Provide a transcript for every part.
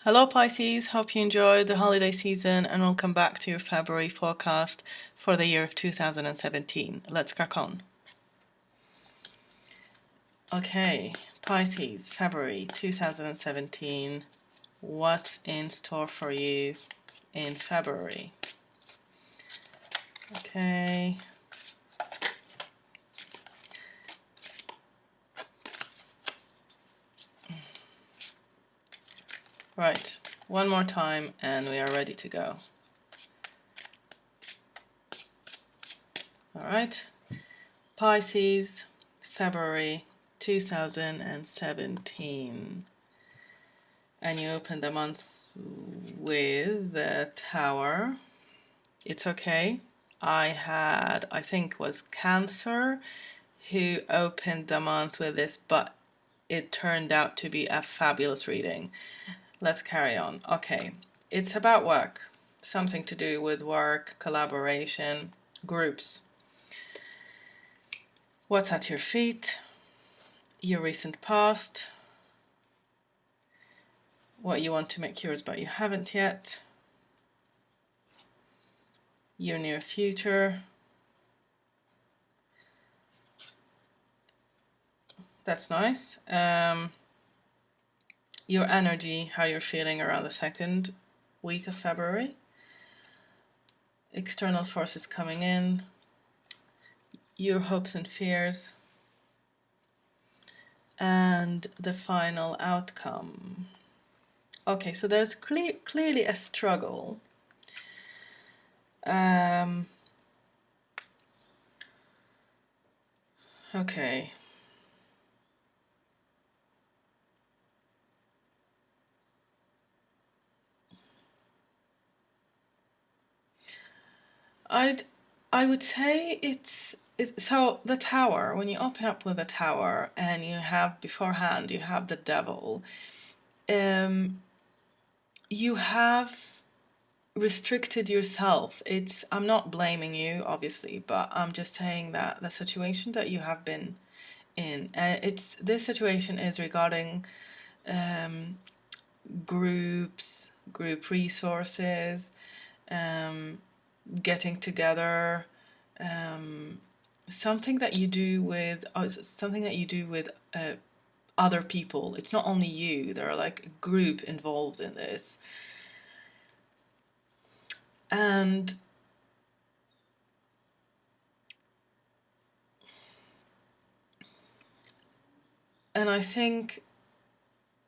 Hello Pisces, hope you enjoyed the holiday season and welcome back to your February forecast for the year of 2017. Let's crack on. Okay, Pisces, February 2017. What's in store for you in February? Okay. Right, one more time and we are ready to go. All right, Pisces, February 2017. And you open the month with the Tower. It's okay. I think was Cancer who opened the month with this, but it turned out to be a fabulous reading. Let's carry on. Okay, it's about work. Something to do with work, collaboration, groups. What's at your feet? Your recent past. What you want to make yours but you haven't yet. Your near future. That's nice. Your energy, how you're feeling around the second week of February. External forces coming in. Your hopes and fears. And the final outcome. Okay, so there's clearly a struggle. Okay. I would say it's so the Tower, when you open up with the Tower and you have beforehand you have the Devil, you have restricted yourself. I'm not blaming you obviously, but I'm just saying that the situation that you have been in, this situation is regarding group resources, getting together, something that you do with other people. It's not only you, there are like a group involved in this. And I think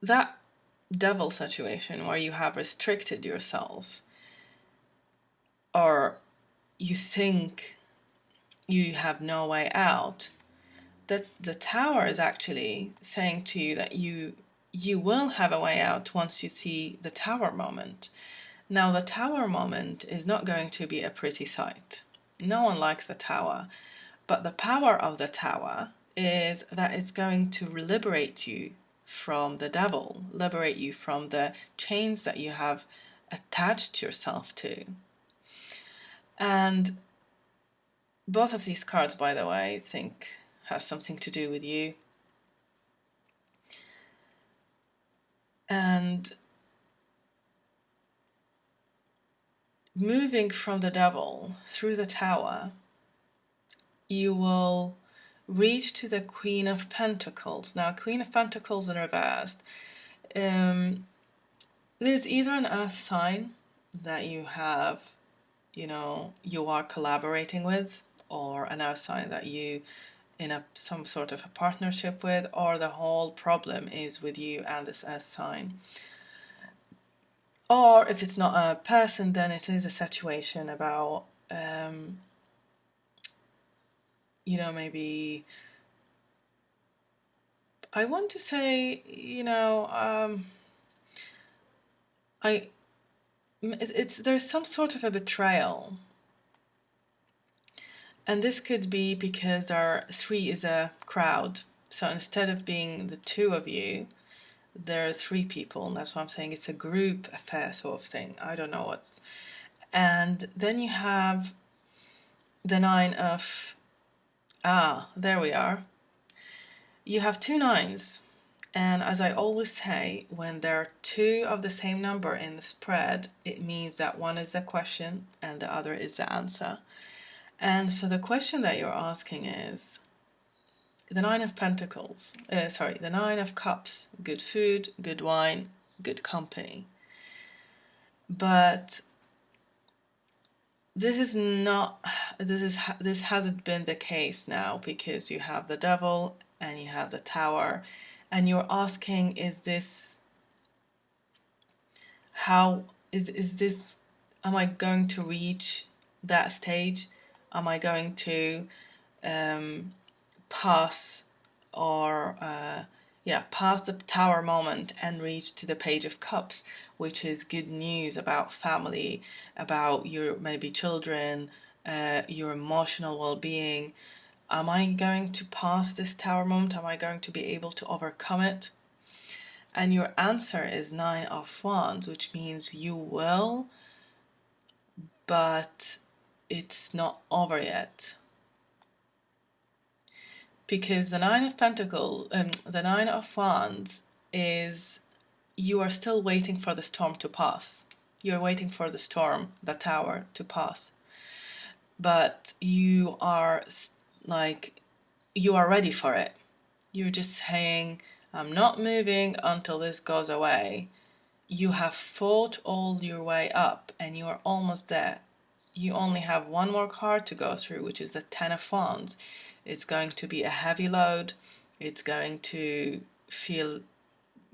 that Devil situation where you have restricted yourself, or you think you have no way out, that the Tower is actually saying to you that you will have a way out once you see the Tower moment. Now, the Tower moment is not going to be a pretty sight. No one likes the Tower, but the power of the Tower is that it's going to liberate you from the Devil, liberate you from the chains that you have attached yourself to. And both of these cards, by the way, I think has something to do with you. And moving from the Devil through the Tower, you will reach to the Queen of Pentacles. Now, Queen of Pentacles in reversed. There's either an earth sign that you have, you are collaborating with, or an earth sign that you in some sort of a partnership with, or the whole problem is with you and this earth sign. Or if it's not a person, then it is a situation about maybe I want to say, there's some sort of a betrayal. And this could be because our 3 is a crowd. So instead of being the 2 of you, there are 3 people. And that's what I'm saying. It's a group affair sort of thing. I don't know what's. And then you have the 9 of... there we are. You have 2 9s. And as I always say, when there are two of the same number in the spread, it means that one is the question and the other is the answer. And so the question that you're asking is the Nine of Pentacles, the Nine of Cups, good food, good wine, good company. But this hasn't been the case now, because you have the Devil and you have the Tower, and you're asking, is this, how is this, am I going to reach that stage? Am I going to pass or pass the Tower moment and reach to the Page of Cups, which is good news about family, about your maybe children, your emotional well-being? Am I going to pass this Tower moment? Am I going to be able to overcome it? And your answer is Nine of Wands, which means you will, but it's not over yet. Because the Nine of Pentacles, the Nine of Wands is, you are still waiting for the storm to pass. You're waiting for the storm, the Tower, to pass. But you are you are ready for it. You're just saying, I'm not moving until this goes away. You have fought all your way up and you are almost there. You only have one more card to go through, which is the Ten of Wands. It's going to be a heavy load. It's going to feel,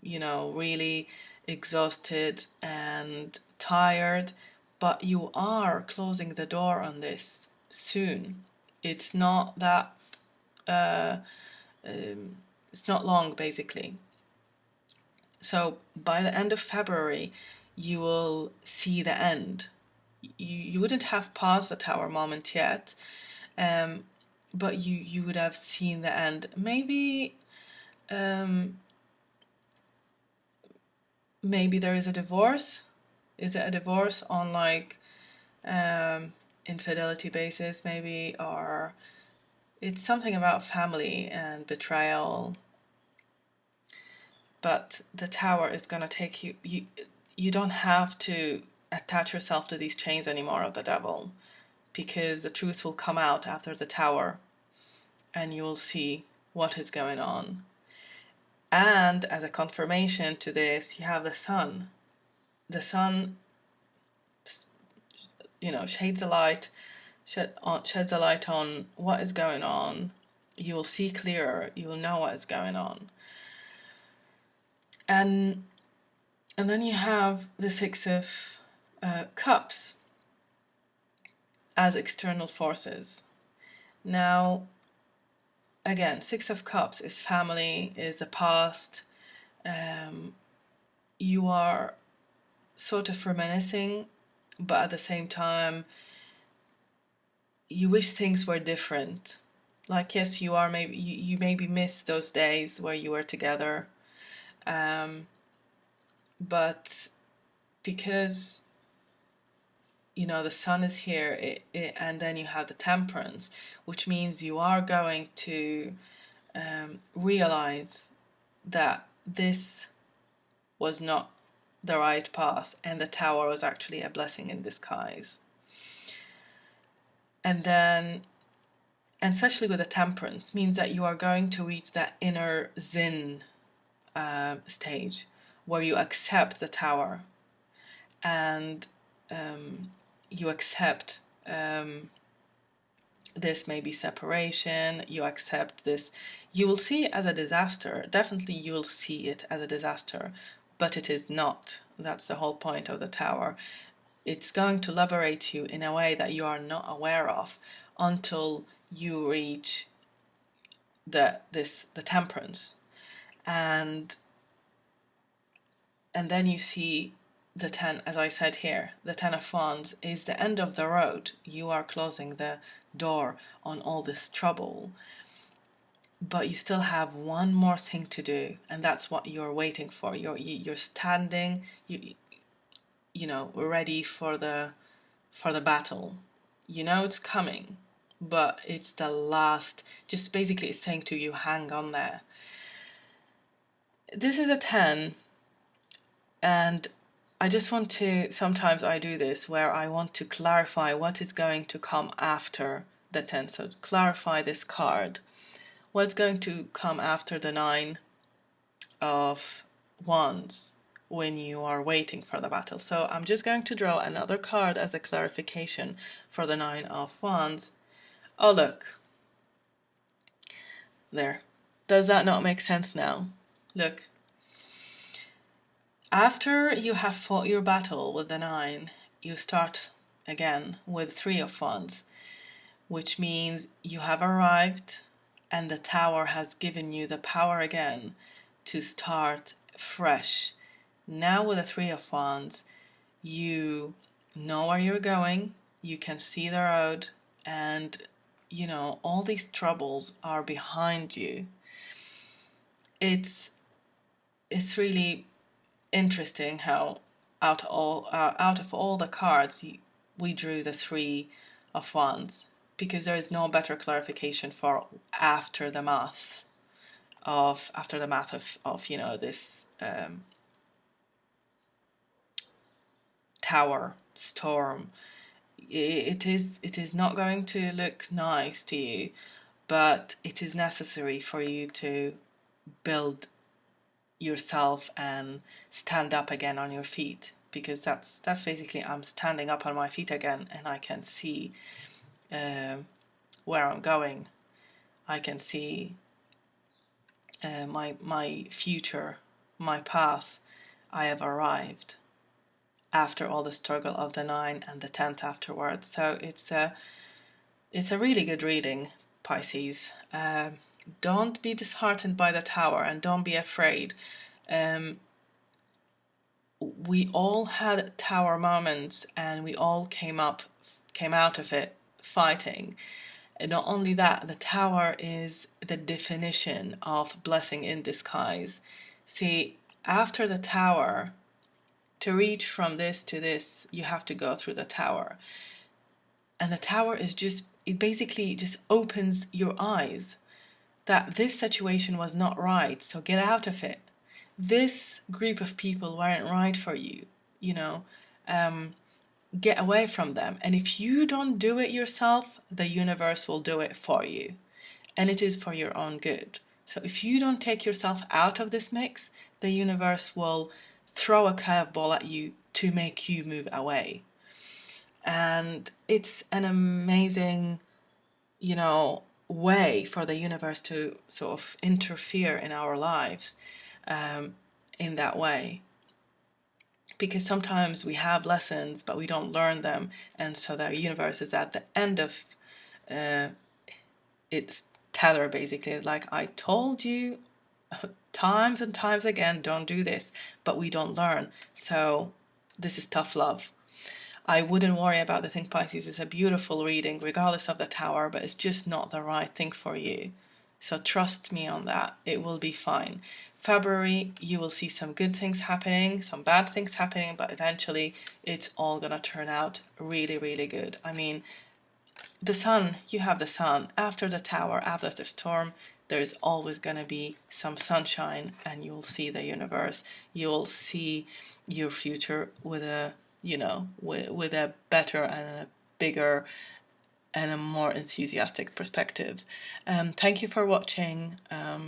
really exhausted and tired, but you are closing the door on this soon. It's not that, it's not long, basically. So by the end of February, you will see the end. You wouldn't have passed the Tower moment yet, but you would have seen the end. Maybe maybe there is a divorce. Is it a divorce on infidelity basis, maybe, or it's something about family and betrayal. But the Tower is going to take you don't have to attach yourself to these chains anymore of the Devil, because the truth will come out after the Tower and you will see what is going on. And as a confirmation to this, you have the Sun. The Sun, sheds a light on what is going on. You will see clearer. You will know what is going on. And then you have the Six of Cups as external forces. Now, again, Six of Cups is family, is the past. You are sort of reminiscing, but at the same time, you wish things were different. Like, yes, you are maybe you maybe miss those days where you were together, but because the Sun is here, and then you have the Temperance, which means you are going to realize that this was not the right path, and the Tower was actually a blessing in disguise. And then, and especially with the Temperance, means that you are going to reach that inner Zen stage where you accept the Tower, and you accept this maybe separation, you accept this. You will see it as a disaster. Definitely you will see it as a disaster, but it is not. That's the whole point of the Tower. It's going to liberate you in a way that you are not aware of until you reach the Temperance. And then you see the 10, as I said here, the Ten of Wands is the end of the road. You are closing the door on all this trouble, but you still have one more thing to do, and that's what you're waiting for. You're standing, ready for the battle. It's coming, but it's the last. Just basically, it's saying to you, hang on there. This is a 10, and I just want to, sometimes I do this where I want to clarify what is going to come after the 10. So clarify this card. What's going to come after the 9 of Wands when you are waiting for the battle? So I'm just going to draw another card as a clarification for the 9 of Wands. Oh, look. There. Does that not make sense now? Look. After you have fought your battle with the 9, you start again with 3 of Wands, which means you have arrived and the Tower has given you the power again to start fresh. Now with the 3 of Wands, you know where you're going, you can see the road, and you know all these troubles are behind you. It's really interesting how out of all the cards we drew the 3 of Wands, because there is no better clarification for aftermath of you know this tower storm. It is not going to look nice to you, but it is necessary for you to build yourself and stand up again on your feet, because that's basically, I'm standing up on my feet again and I can see where I'm going. I can see my future, my path. I have arrived after all the struggle of the 9 and the 10th afterwards. So it's a really good reading, Pisces. Don't be disheartened by the Tower and don't be afraid. We all had Tower moments and we all came out of it fighting. And not only that, the Tower is the definition of blessing in disguise. See, after the Tower, to reach from this to this, you have to go through the Tower. And the Tower is just, it basically just opens your eyes that this situation was not right, so get out of it. This group of people weren't right for you, you know. Get away from them. And if you don't do it yourself, the universe will do it for you. And it is for your own good. So if you don't take yourself out of this mix, the universe will throw a curveball at you to make you move away. And it's an amazing, you know, way for the universe to sort of interfere in our lives in that way. Because sometimes we have lessons, but we don't learn them. And so the universe is at the end of its tether, basically. It's like, I told you times and times again, don't do this, but we don't learn. So this is tough love. I wouldn't worry about the thing, Pisces. It's a beautiful reading, regardless of the Tower, but it's just not the right thing for you. So trust me on that. It will be fine. February, you will see some good things happening, some bad things happening, but eventually it's all going to turn out really, really good. I mean, the sun, you have the sun. After the Tower, after the storm, there's always going to be some sunshine, and you'll see the universe. You'll see your future with a, you know, with a better and a bigger and a more enthusiastic perspective. Thank you for watching,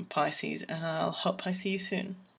Pisces, and I'll hope I see you soon.